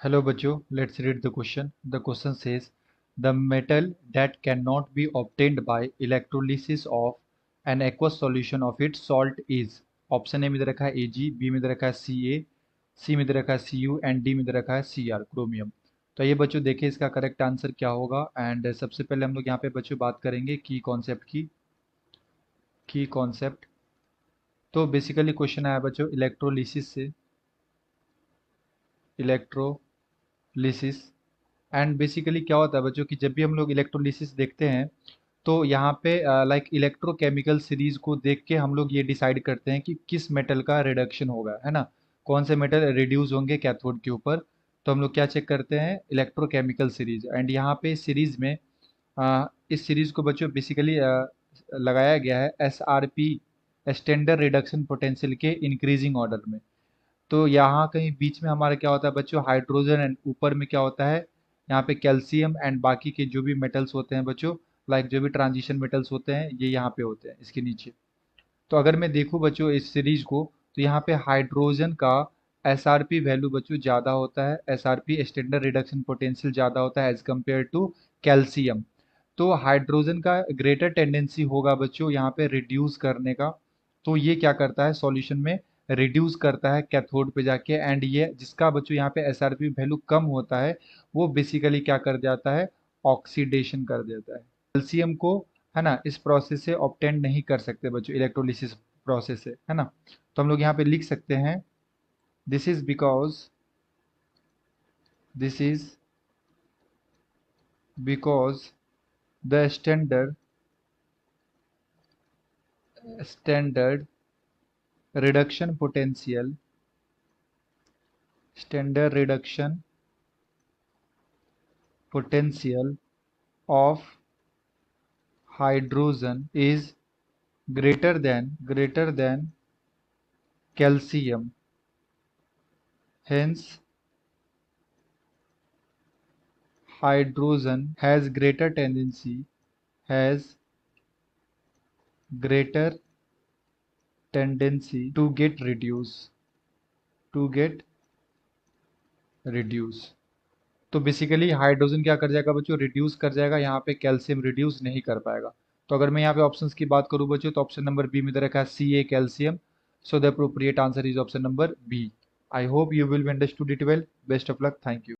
Hello बच्चों, let's read the question. The question says the metal that cannot be obtained by electrolysis of an aqueous solution of its salt is option A में दे रखा है Ag, B में दे रखा है Ca, सी में दे रखा है Cu एंड डी में दे रखा है Cr क्रोमियम। तो ये बच्चों देखिए इसका करेक्ट आंसर क्या होगा। एंड सबसे पहले हम लोग यहाँ पे बच्चों बात करेंगे की कॉन्सेप्ट। तो बेसिकली क्वेश्चन आया बच्चों इलेक्ट्रोलिसिस से, इलेक्ट्रोलिसिस। एंड बेसिकली क्या होता है बच्चों कि जब भी हम लोग इलेक्ट्रोलिसिस देखते हैं तो यहाँ पे लाइक इलेक्ट्रोकेमिकल सीरीज को देख के हम लोग ये डिसाइड करते हैं कि किस मेटल का रिडक्शन होगा, है ना। कौन से मेटल रिड्यूस होंगे कैथोड के ऊपर। तो हम लोग क्या चेक करते हैं, इलेक्ट्रोकेमिकल सीरीज। एंड यहाँ पे सीरीज में इस सीरीज को बच्चों बेसिकली लगाया गया है SRP, स्टैंडर्ड रिडक्शन पोटेंशियल के इंक्रीजिंग ऑर्डर में। तो यहाँ कहीं बीच में हमारा क्या होता है बच्चों, हाइड्रोजन। एंड ऊपर में क्या होता है, यहाँ पे कैल्शियम एंड बाकी के जो भी मेटल्स होते हैं बच्चों, लाइक जो भी ट्रांजिशन मेटल्स होते हैं ये यहाँ पे होते हैं इसके नीचे। तो अगर मैं देखूँ बच्चों इस सीरीज को, तो यहाँ पे हाइड्रोजन का SRP वैल्यू बच्चों ज़्यादा होता है, SRP स्टैंडर्ड रिडक्शन पोटेंशियल ज़्यादा होता है एज कम्पेयर टू कैल्शियम। तो हाइड्रोजन का ग्रेटर टेंडेंसी होगा बच्चों यहाँ पे रिड्यूस करने का। तो ये क्या करता है सॉल्यूशन में, रिड्यूस करता है कैथोड पे जाके। एंड ये जिसका बच्चों यहाँ पे SRP वैल्यू कम होता है वो बेसिकली क्या कर जाता है, ऑक्सीडेशन कर देता है। कैल्शियम को, है ना, इस प्रोसेस से ऑब्टेन नहीं कर सकते बच्चों, इलेक्ट्रोलिसिस प्रोसेस से, है ना। तो हम लोग यहाँ पे लिख सकते हैं this is because the standard reduction potential standard reduction potential of hydrogen is greater than calcium. Hence hydrogen has greater tendency to get reduce। तो बेसिकली हाइड्रोजन क्या कर जाएगा बच्चों, रिड्यूस कर जाएगा, यहाँ पे कैल्शियम रिड्यूस नहीं कर पाएगा। तो अगर मैं यहाँ पे ऑप्शंस की बात करूँ बच्चों, तो ऑप्शन नंबर बी में दे रखा है Ca calcium. So the appropriate answer is option number B. I hope you will be understood it well. Best of luck, thank you.